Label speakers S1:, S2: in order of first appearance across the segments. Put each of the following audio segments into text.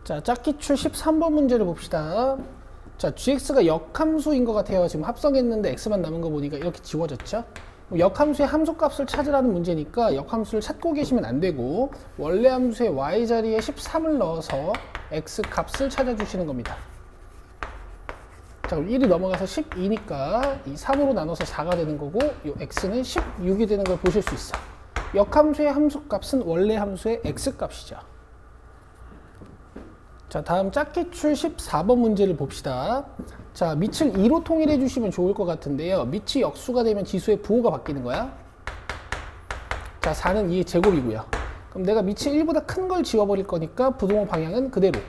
S1: 자, 짝기출 13번 문제를 봅시다. 자, gx가 역함수인 것 같아요. 지금 합성했는데 x만 남은 거 보니까 이렇게 지워졌죠? 역함수의 함수값을 찾으라는 문제니까 역함수를 찾고 계시면 안 되고 원래 함수의 y 자리에 13을 넣어서 x 값을 찾아주시는 겁니다. 자, 그럼 1이 넘어가서 12니까 이 3으로 나눠서 4가 되는 거고 이 x는 16이 되는 걸 보실 수 있어. 역함수의 함수값은 원래 함수의 x 값이죠. 자, 다음 짝기출 14번 문제를 봅시다. 자, 밑을 2로 통일해 주시면 좋을 것 같은데요. 밑이 역수가 되면 지수의 부호가 바뀌는 거야. 자, 4는 2의 제곱이고요. 그럼 내가 밑이 1보다 큰 걸 지워버릴 거니까 부동호 방향은 그대로.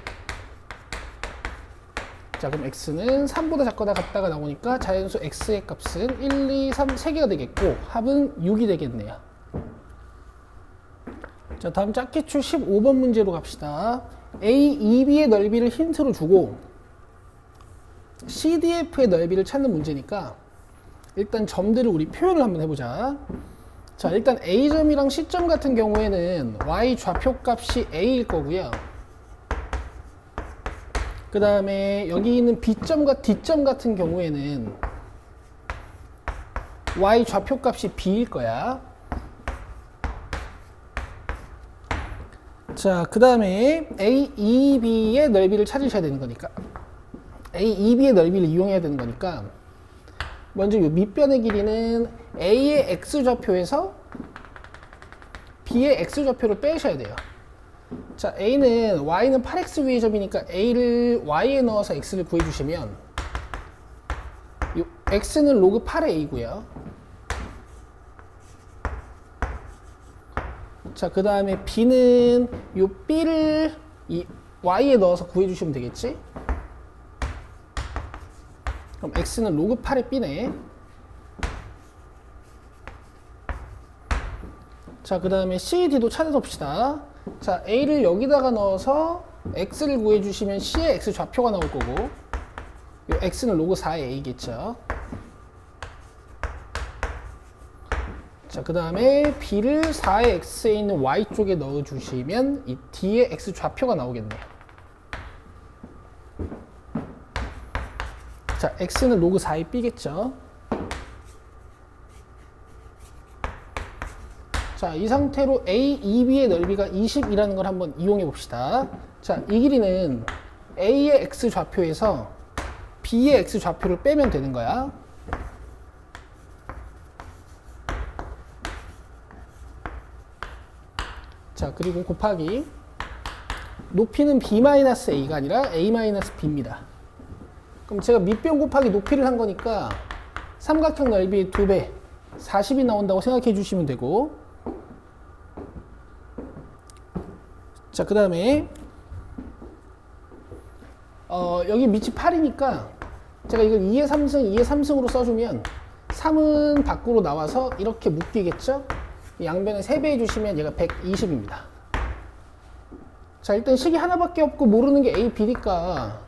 S1: 자, 그럼 x는 3보다 작거나 같다가 나오니까 자연수 x의 값은 1, 2, 3, 3개가 되겠고 합은 6이 되겠네요. 자, 다음 짝기출 15번 문제로 갑시다. A, EB의 넓이를 힌트로 주고 CDF의 넓이를 찾는 문제니까 일단 점들을 우리 표현을 한번 해보자. 자, 일단 A점이랑 C점 같은 경우에는 Y 좌표값이 A일 거고요. 그 다음에 여기 있는 B점과 D점 같은 경우에는 Y 좌표값이 B일 거야. 자, 그 다음에 AEB의 넓이를 찾으셔야 되는 거니까 AEB의 넓이를 이용해야 되는 거니까 먼저 이 밑변의 길이는 A의 X좌표에서 B의 X좌표를 빼셔야 돼요. 자, A는 Y는 8X 위의 점이니까 A를 Y에 넣어서 X를 구해주시면 이 X는 로그 8의 A고요. 자, 그 다음에 B는 이 B를 이 Y에 넣어서 구해주시면 되겠지? 그럼 X는 로그 8의 B네. 자, 그 다음에 C, D도 찾아봅시다. 자, A를 여기다가 넣어서 X를 구해주시면 C의 X 좌표가 나올 거고 이 X는 로그 4의 A겠죠. 자, 그 다음에 B를 4의 X에 있는 Y 쪽에 넣어주시면 이 D의 X 좌표가 나오겠네요. 자, X는 로그 4의 B겠죠. 자, 이 상태로 A, EB의 넓이가 20이라는 걸 한번 이용해 봅시다. 자, 이 길이는 A의 X 좌표에서 B의 X 좌표를 빼면 되는 거야. 자, 그리고 곱하기 높이는 B-A가 아니라 A-B입니다. 그럼 제가 밑변 곱하기 높이를 한 거니까 삼각형 넓이의 2배 40이 나온다고 생각해 주시면 되고 자, 그 다음에 여기 밑이 8이니까 제가 이걸 2의 3승, 2의 3승으로 써주면 3은 밖으로 나와서 이렇게 묶이겠죠? 양변에 3배 해주시면 얘가 120입니다. 자, 일단 식이 하나밖에 없고 모르는 게 A, B니까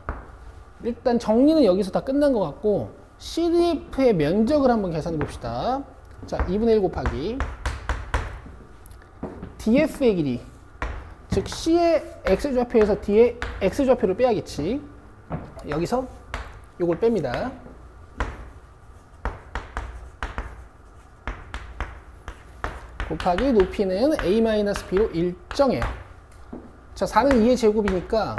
S1: 일단 정리는 여기서 다 끝난 것 같고 CDF의 면적을 한번 계산해 봅시다. 자, 2분의 1 곱하기 DF의 길이 즉 C의 X좌표에서 D의 X좌표를 빼야겠지. 여기서 요걸 뺍니다. 곱하기 높이는 A-B로 일정해요. 자, 4는 2의 제곱이니까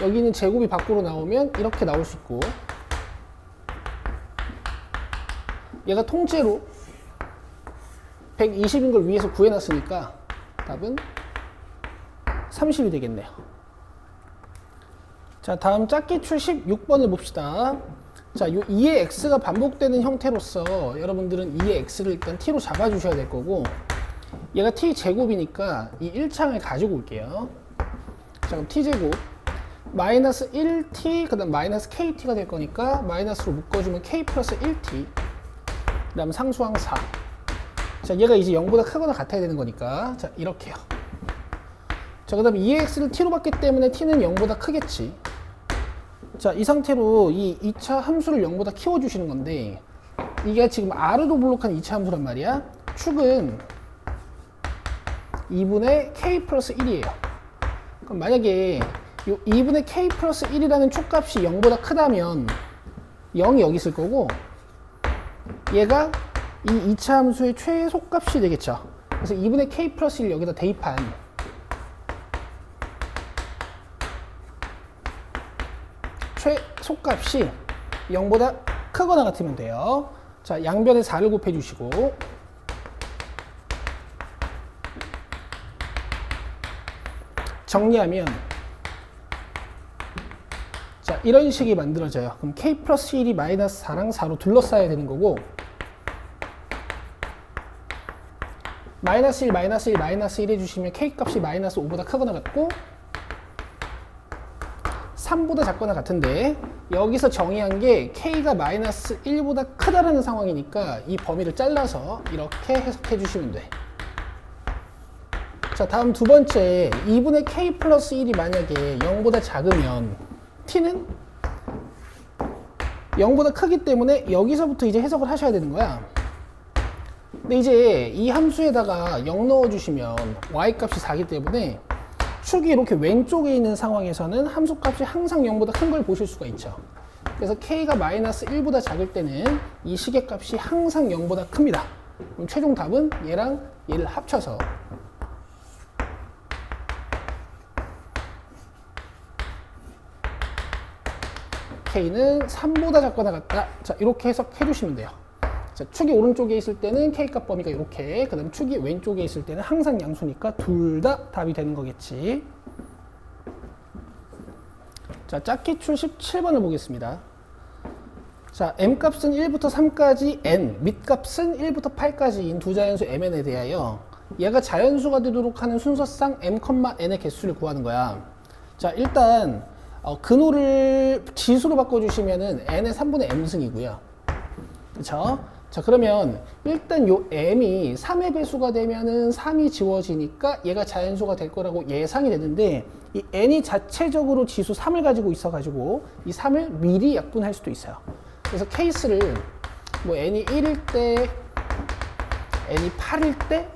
S1: 여기는 제곱이 밖으로 나오면 이렇게 나올 수 있고 얘가 통째로 120인 걸 위에서 구해놨으니까 답은 30이 되겠네요. 자, 다음 짝기출 16번을 봅시다. 자, 요 2의 x가 반복되는 형태로서 여러분들은 2의 x를 일단 t로 잡아주셔야 될 거고 얘가 t 제곱이니까 이 1창을 가지고 올게요. 자, 그럼 t 제곱 마이너스 1t 그 다음 마이너스 kt가 될 거니까 마이너스로 묶어주면 k 플러스 1t 그 다음 상수항 4. 자, 얘가 이제 0보다 크거나 같아야 되는 거니까 자, 이렇게요. 자, 그 다음에 2의 x를 t로 봤기 때문에 t는 0보다 크겠지. 자, 이 상태로 이 2차 함수를 0보다 키워주시는 건데 이게 지금 R로 블록한 2차 함수란 말이야. 축은 2분의 K 플러스 1이에요. 그럼 만약에 요 2분의 k 플러스 1이라는 촉값이 0보다 크다면 0이 여기 있을 거고 얘가 이 2차 함수의 최소값이 되겠죠. 그래서 2분의 k 플러스 1 여기다 대입한 최소값이 0보다 크거나 같으면 돼요. 자, 양변에 4를 곱해주시고 정리하면 자, 이런 식이 만들어져요. 그럼 k 플러스 1이 마이너스 4랑 4로 둘러싸야 되는 거고 마이너스 1, 마이너스 1, 마이너스 1 해주시면 k 값이 마이너스 5보다 크거나 같고 3보다 작거나 같은데 여기서 정의한 게 k가 마이너스 1보다 크다라는 상황이니까 이 범위를 잘라서 이렇게 해석해 주시면 돼. 자, 다음 두 번째 2분의 k 플러스 1이 만약에 0보다 작으면 t는 0보다 크기 때문에 여기서부터 이제 해석을 하셔야 되는 거야. 근데 이제 이 함수에다가 0 넣어주시면 y 값이 4기 때문에 축이 이렇게 왼쪽에 있는 상황에서는 함수 값이 항상 0보다 큰 걸 보실 수가 있죠. 그래서 k가 마이너스 1보다 작을 때는 이 식의 값이 항상 0보다 큽니다. 그럼 최종 답은 얘랑 얘를 합쳐서 k는 3보다 작거나 같다. 자, 이렇게 해석해 주시면 돼요. 자, 축이 오른쪽에 있을 때는 k값 범위가 이렇게, 그 다음 축이 왼쪽에 있을 때는 항상 양수니까 둘 다 답이 되는 거겠지. 자, 짝기출 17번을 보겠습니다. 자, m값은 1부터 3까지 n, 밑값은 1부터 8까지인 두 자연수 mn에 대하여 얘가 자연수가 되도록 하는 순서상 m, n의 개수를 구하는 거야. 자, 일단 근호를 지수로 바꿔주시면은 n의 3분의 m승이고요. 그쵸? 자, 그러면 일단 요 m이 3의 배수가 되면은 3이 지워지니까 얘가 자연수가 될 거라고 예상이 되는데 이 n이 자체적으로 지수 3을 가지고 있어 가지고 이 3을 미리 약분할 수도 있어요. 그래서 케이스를 뭐 n이 1일 때, n이 8일 때,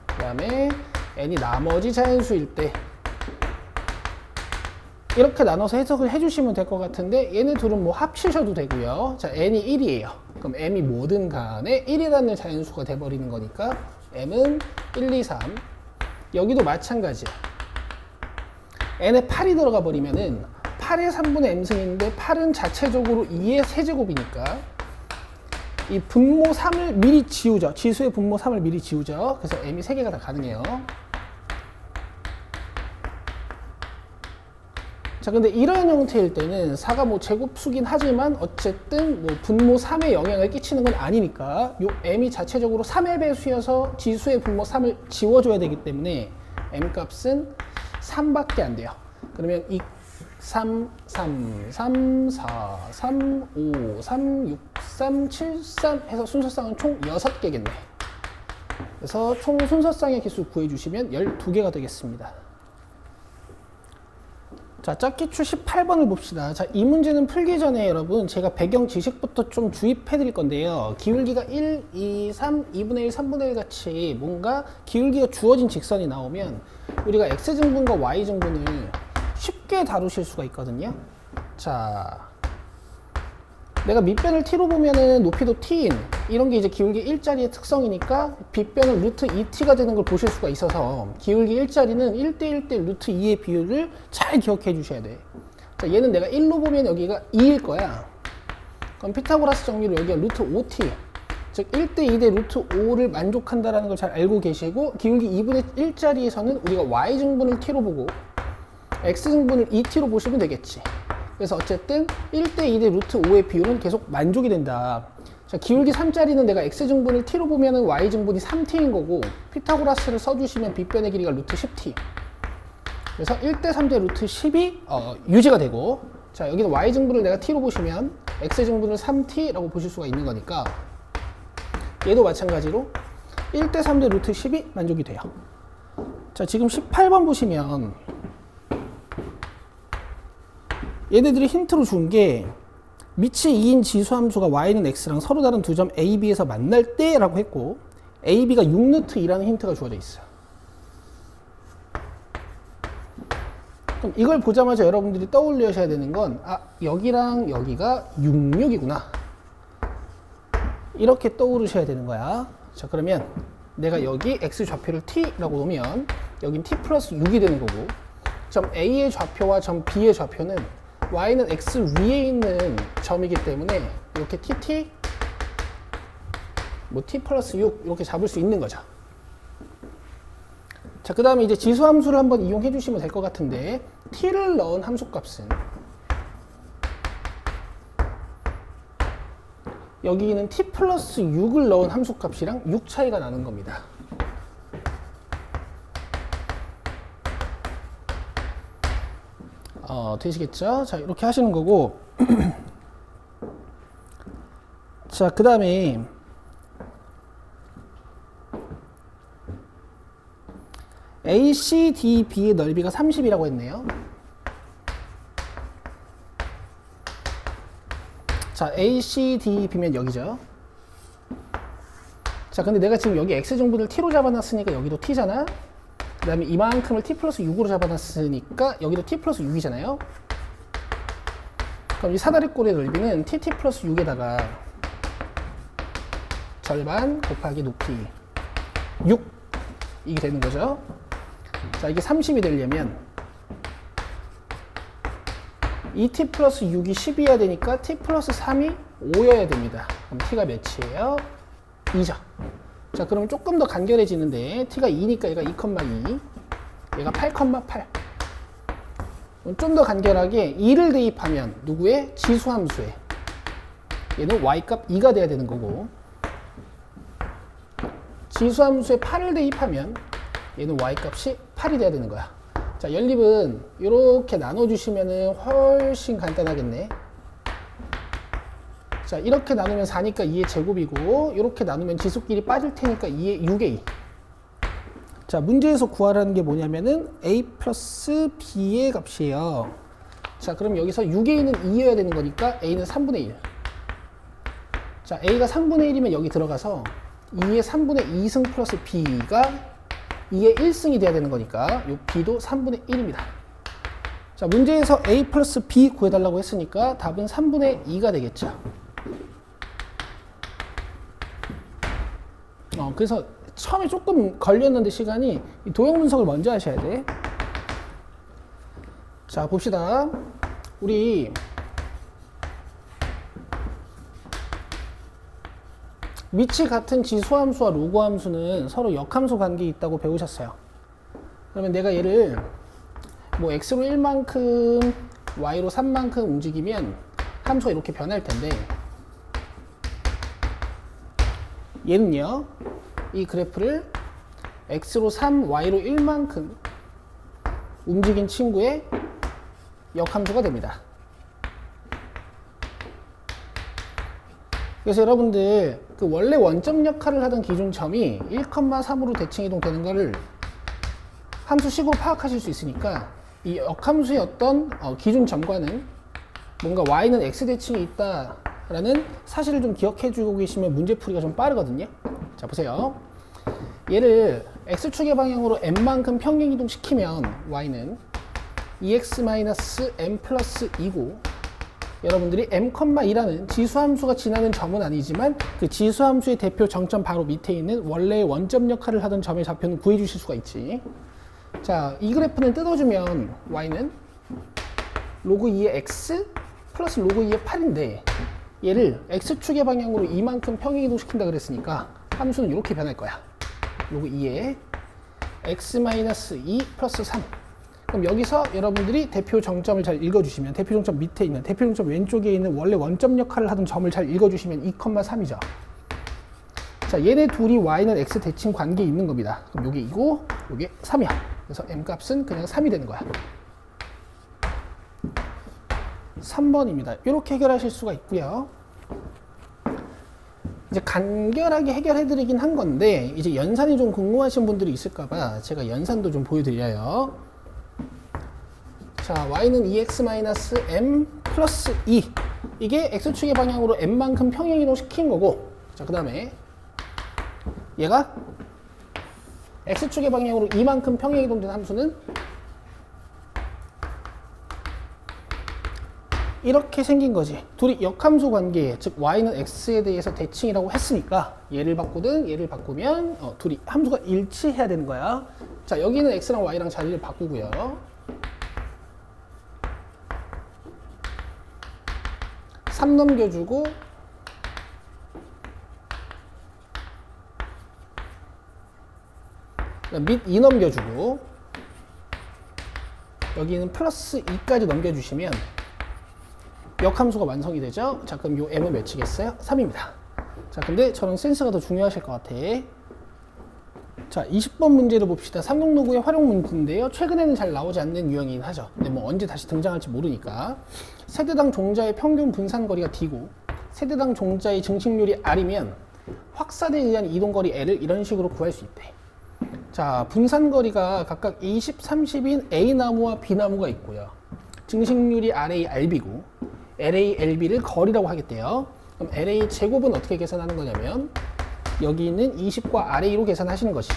S1: 그 다음에 n이 나머지 자연수일 때 이렇게 나눠서 해석을 해주시면 될 것 같은데 얘네 둘은 뭐 합치셔도 되고요. 자, n이 1이에요. 그럼 m이 뭐든 간에 1이라는 자연수가 돼버리는 거니까 m은 1, 2, 3. 여기도 마찬가지야. n에 8이 들어가 버리면은 8의 3분의 m승인데 8은 자체적으로 2의 세제곱이니까 이 분모 3을 미리 지우죠. 지수의 분모 3을 미리 지우죠. 그래서 m이 3개가 다 가능해요. 자, 근데 이런 형태일 때는 4가 뭐 제곱수긴 하지만 어쨌든 뭐 분모 3에 영향을 끼치는 건 아니니까 요 m이 자체적으로 3의 배수여서 지수의 분모 3을 지워줘야 되기 때문에 m 값은 3밖에 안 돼요. 그러면 2, 3, 3, 3, 4, 3, 5, 3, 6, 3, 7, 3 해서 순서쌍은 총 6개겠네. 그래서 총 순서쌍의 개수 구해주시면 12개가 되겠습니다. 자, 짝기출 18번을 봅시다. 자, 이 문제는 풀기 전에 여러분 제가 배경 지식부터 좀 주입해 드릴 건데요. 기울기가 1, 2, 3, 2분의 1, 3분의 1 같이 뭔가 기울기가 주어진 직선이 나오면 우리가 x증분과 y증분을 쉽게 다루실 수가 있거든요. 자, 내가 밑변을 t로 보면은 높이도 t인 이런 게 이제 기울기 1짜리의 특성이니까 빗변은 루트 2t가 되는 걸 보실 수가 있어서 기울기 1짜리는 1대1대 루트 2의 비율을 잘 기억해 주셔야 돼. 자, 얘는 내가 1로 보면 여기가 2일 거야. 그럼 피타고라스 정리로 여기가 루트 5t 즉 1대2대 루트 5를 만족한다는 걸 잘 알고 계시고 기울기 2분의 1짜리에서는 우리가 y증분을 t로 보고 x증분을 2t로 보시면 되겠지. 그래서 어쨌든 1대2대 루트 5의 비율은 계속 만족이 된다. 자, 기울기 3짜리는 내가 x증분을 t로 보면은 y증분이 3t인 거고 피타고라스를 써주시면 빗변의 길이가 루트 10t. 그래서 1대3대 루트 10이 유지가 되고 자, 여기는 y증분을 내가 t로 보시면 x증분을 3t라고 보실 수가 있는 거니까 얘도 마찬가지로 1대3대 루트 10이 만족이 돼요. 자, 지금 18번 보시면 얘네들이 힌트로 준 게 밑이 2인 지수함수가 y는 x랑 서로 다른 두 점 a, b에서 만날 때 라고 했고 a, b가 6루트 2라는 힌트가 주어져 있어요. 그럼 이걸 보자마자 여러분들이 떠올리셔야 되는 건, 아, 여기랑 여기가 66이구나. 이렇게 떠오르셔야 되는 거야. 자, 그러면 내가 여기 x 좌표를 t라고 놓으면 여긴 t 플러스 6이 되는 거고, 점 A의 좌표와 점 B의 좌표는 y는 x 위에 있는 점이기 때문에 이렇게 tt, 뭐 t 플러스 6 이렇게 잡을 수 있는 거죠. 자, 그 다음에 이제 지수함수를 한번 이용해 주시면 될 것 같은데, t를 넣은 함수값은 여기는 t 플러스 6을 넣은 함수값이랑 6 차이가 나는 겁니다. 되시겠죠? 자, 이렇게 하시는 거고. 자, 그 다음에 ACDB의 넓이가 30이라고 했네요. 자, ACDB면 여기죠. 자, 근데 내가 지금 여기 X정보를 T로 잡아놨으니까 여기도 T잖아. 그 다음에 이만큼을 T 플러스 6으로 잡아놨으니까 여기도 T 플러스 6이잖아요. 그럼 이 사다리꼴의 넓이는 TT 플러스 6에다가 절반 곱하기 높이 6 이게 되는 거죠. 자, 이게 30이 되려면 이 t 플러스 6이 10이어야 되니까 t 플러스 3이 5여야 됩니다. 그럼 t가 몇이에요? 2죠. 자, 그러면 조금 더 간결해지는데 t가 2니까 얘가 2,2, 얘가 8,8. 좀 더 간결하게 2를 대입하면 누구의? 지수함수에 얘는 y값 2가 돼야 되는 거고, 지수함수에 8을 대입하면 얘는 y값이 8이 돼야 되는 거야. 자, 연립은 이렇게 나눠주시면 훨씬 간단하겠네. 자, 이렇게 나누면 4니까 2의 제곱이고, 이렇게 나누면 지수끼리 빠질 테니까 2의 6의 2. 자, 문제에서 구하라는 게 뭐냐면은 a 플러스 b의 값이에요. 자, 그럼 여기서 6의 2는 2여야 되는 거니까 a는 3분의 1. 자, a가 3분의 1이면 여기 들어가서 2의 3분의 2승 플러스 b가 2의 1승이 돼야 되는 거니까 이 b도 3분의 1입니다. 자, 문제에서 a 플러스 b 구해달라고 했으니까 답은 3분의 2가 되겠죠. 그래서 처음에 조금 걸렸는데 시간이 도형 분석을 먼저 하셔야 돼. 자, 봅시다. 우리 위치 같은 지수함수와 로그함수는 서로 역함수 관계에 있다고 배우셨어요. 그러면 내가 얘를 뭐 x로 1만큼 y로 3만큼 움직이면 함수가 이렇게 변할 텐데, 얘는요, 이 그래프를 x로 3, y로 1만큼 움직인 친구의 역함수가 됩니다. 그래서 여러분들 그 원래 원점 역할을 하던 기준점이 1,3으로 대칭 이동되는 거를 함수식으로 파악하실 수 있으니까 이 역함수의 어떤 기준점과는 뭔가 y는 x 대칭이 있다라는 사실을 좀 기억해 주고 계시면 문제풀이가 좀 빠르거든요. 자, 보세요. 얘를 x축의 방향으로 m만큼 평행 이동시키면 y는 2x-m 플러스 2고, 여러분들이 m,2라는 지수함수가 지나는 점은 아니지만 그 지수함수의 대표 정점 바로 밑에 있는 원래의 원점 역할을 하던 점의 좌표는 구해 주실 수가 있지. 자, 이 그래프는 뜯어주면 y는 로그 2의 x 플러스 로그 2의 8인데 얘를 x축의 방향으로 이만큼 평행 이동시킨다 그랬으니까 함수는 이렇게 변할 거야. 로그 2의 x-2 플러스 3. 그럼 여기서 여러분들이 대표 정점을 잘 읽어주시면, 대표 정점 밑에 있는, 대표 정점 왼쪽에 있는 원래 원점 역할을 하던 점을 잘 읽어주시면 2,3이죠. 자, 얘네 둘이 y는 x 대칭 관계에 있는 겁니다. 그럼 요게 2고 요게 3이야. 그래서 m 값은 그냥 3이 되는 거야. 3번입니다. 이렇게 해결하실 수가 있고요. 이제 간결하게 해결해드리긴 한 건데, 이제 연산이 좀 궁금하신 분들이 있을까봐 제가 연산도 좀 보여드려요. 자, y는 2x-m 플러스 2. 이게 x축의 방향으로 m만큼 평행 이동시킨 거고, 자, 그 다음에 얘가 x축의 방향으로 이만큼 평행 이동된 함수는 이렇게 생긴 거지. 둘이 역함수 관계, 즉 y는 x에 대해서 대칭이라고 했으니까 얘를 바꾸든 얘를 바꾸면 둘이 함수가 일치해야 되는 거야. 자, 여기는 x랑 y랑 자리를 바꾸고요. 3 넘겨주고 밑 2 넘겨주고 여기는 플러스 2까지 넘겨주시면 역함수가 완성이 되죠. 자, 그럼 요 m은 몇이겠어요? 3입니다. 자, 근데 저는 센스가 더 중요하실 것 같아. 자, 20번 문제를 봅시다. 삼국로그의 활용 문제인데요. 최근에는 잘 나오지 않는 유형이긴 하죠. 근데 뭐 언제 다시 등장할지 모르니까. 세대당 종자의 평균 분산거리가 D고 세대당 종자의 증식률이 R이면 확산에 의한 이동거리 L을 이런 식으로 구할 수 있대. 자, 분산거리가 각각 20, 30인 A나무와 B나무가 있고요. 증식률이 RA, RB고 LA, LB를 거리라고 하겠대요. 그럼 LA 제곱은 어떻게 계산하는 거냐면 여기 있는 20과 RA로 계산하시는 것이.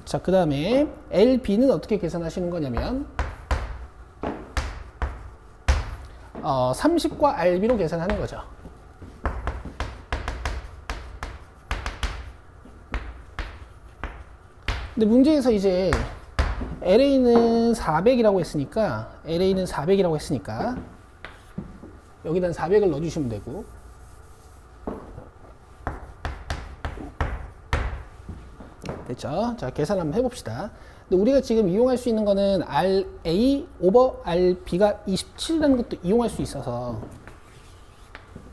S1: 자, 그 다음에 LB는 어떻게 계산하시는 거냐면 30과 RB로 계산하는 거죠. 근데 문제에서 이제 LA는 400이라고 했으니까 여기다 400을 넣어주시면 되고 됐죠? 자, 계산 한번 해봅시다. 근데 우리가 지금 이용할 수 있는 거는 RA 오버 RB가 27이라는 것도 이용할 수 있어서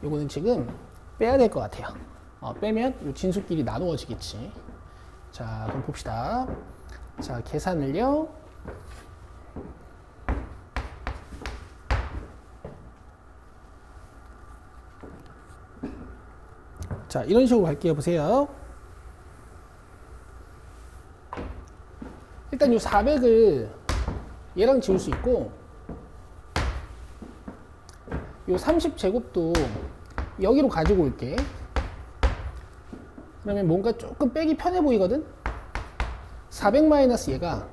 S1: 요거는 지금 빼야 될 것 같아요. 빼면 요 진수끼리 나누어지겠지. 자, 그럼 봅시다. 자, 계산을요. 자, 이런 식으로 갈게요. 보세요. 일단 요 400을 얘랑 지울 수 있고 요 30제곱도 여기로 가지고 올게. 그러면 뭔가 조금 빼기 편해 보이거든? 400 마이너스 얘가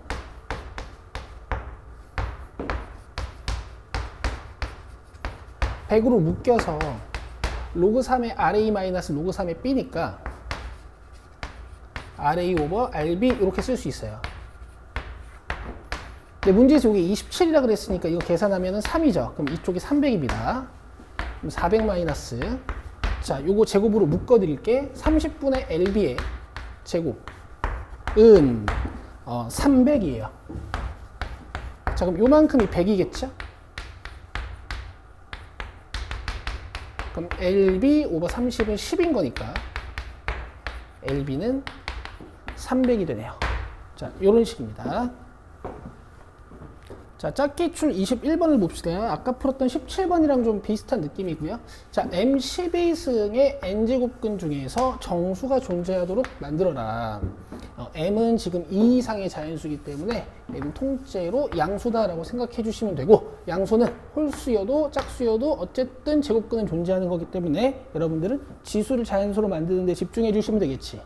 S1: 100으로 묶여서 로그 3의 RA 마이너스 로그 3의 B니까 RA 오버 RB 이렇게 쓸 수 있어요. 근데 문제에서 여기 27이라 그랬으니까 이거 계산하면 3이죠. 그럼 이쪽이 300입니다. 그럼 400 마이너스 자, 요거 제곱으로 묶어 드릴게. 30분의 LB의 제곱은 300이에요. 자, 그럼 요만큼이 100이겠죠? 그럼 LB 오버 30은 10인 거니까 LB는 300이 되네요. 자, 요런 식입니다. 자, 짝기출 21번을 봅시다. 아까 풀었던 17번이랑 좀 비슷한 느낌이고요. 자, M12승의 n제곱근 중에서 정수가 존재하도록 만들어라. M은 지금 2 이상의 자연수이기 때문에 M은 통째로 양수다라고 생각해 주시면 되고, 양수는 홀수여도 짝수여도 어쨌든 제곱근은 존재하는 거기 때문에 여러분들은 지수를 자연수로 만드는 데 집중해 주시면 되겠지.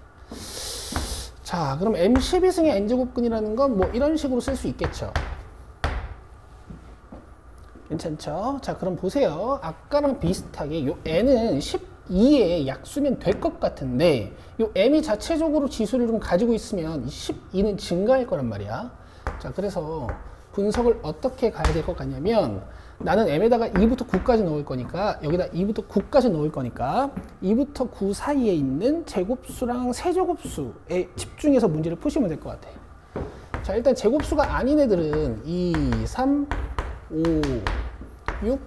S1: 자, 그럼 M12승의 n제곱근이라는 건 뭐 이런 식으로 쓸 수 있겠죠. 괜찮죠? 자, 그럼 보세요. 아까랑 비슷하게 요 n은 12에 약수면 될 것 같은데 요 m이 자체적으로 지수를 좀 가지고 있으면 12는 증가할 거란 말이야. 자, 그래서 분석을 어떻게 가야 될 것 같냐면 나는 m에다가 2부터 9까지 넣을 거니까 여기다 2부터 9까지 넣을 거니까 2부터 9 사이에 있는 제곱수랑 세제곱수에 집중해서 문제를 푸시면 될 것 같아. 자, 일단 제곱수가 아닌 애들은 2, 3, 5, 6,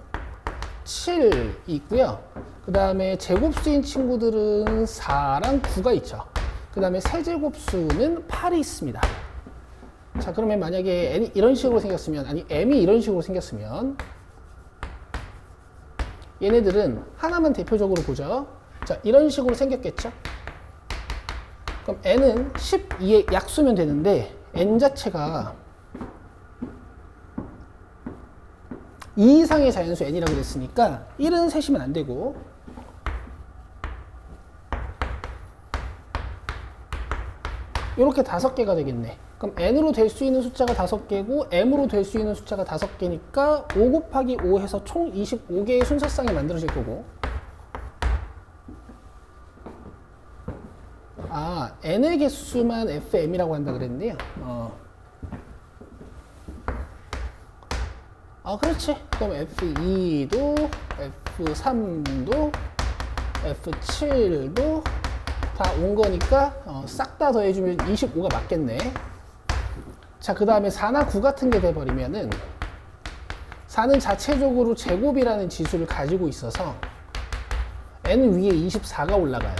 S1: 7 있고요. 그 다음에 제곱수인 친구들은 4랑 9가 있죠. 그 다음에 세제곱수는 8이 있습니다. 자, 그러면 만약에 n이 이런 식으로 생겼으면, 아니 m이 이런 식으로 생겼으면 얘네들은 하나만 대표적으로 보죠. 자, 이런 식으로 생겼겠죠. 그럼 n은 12의 약수면 되는데 n 자체가 2 이상의 자연수 n이라고 그랬으니까 1은 세시면 안 되고 이렇게 5개가 되겠네. 그럼 n으로 될 수 있는 숫자가 5개고 m으로 될 수 있는 숫자가 5개니까 5 곱하기 5 해서 총 25개의 순서쌍이 만들어질 거고, 아, n의 개수만 fm이라고 한다 그랬는데요. 그렇지. 그럼 F2도, F3도, F7도 다 온 거니까 싹 다 더해주면 25가 맞겠네. 자, 그 다음에 4나 9 같은 게 돼버리면은 4는 자체적으로 제곱이라는 지수를 가지고 있어서 n 위에 24가 올라가요.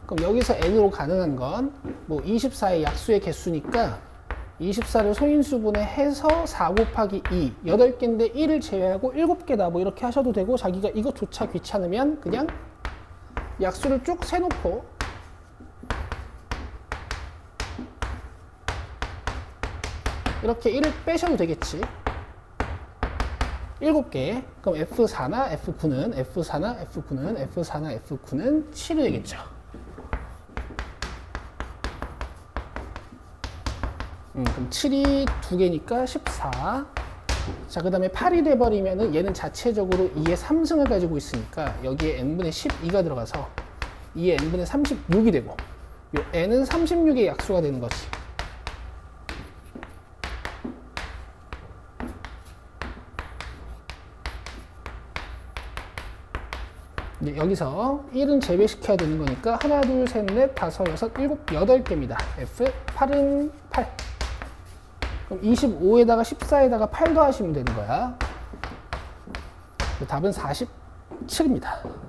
S1: 그럼 여기서 n으로 가능한 건 뭐 24의 약수의 개수니까 24를 소인수분해 해서 4 곱하기 2, 8개인데 1을 제외하고 7개다 뭐 이렇게 하셔도 되고, 자기가 이것조차 귀찮으면 그냥 약수를 쭉 세놓고 이렇게 1을 빼셔도 되겠지. 7개. 그럼 F4나 F9는 F4나 F9는 F4나 F9는 7이 되겠죠. 그럼 7이 2개니까 14. 자, 그 다음에 8이 돼버리면은 얘는 자체적으로 2의 3승을 가지고 있으니까 여기에 n분의 12가 들어가서 2의 n분의 36이 되고, 요 n은 36의 약수가 되는 거지. 이제 여기서 1은 제외시켜야 되는 거니까 하나, 둘, 셋, 넷, 다섯, 여섯, 일곱, 8개입니다. F8은 8. 그럼 25에다가 14에다가 8 더하시면 되는 거야. 답은 47입니다.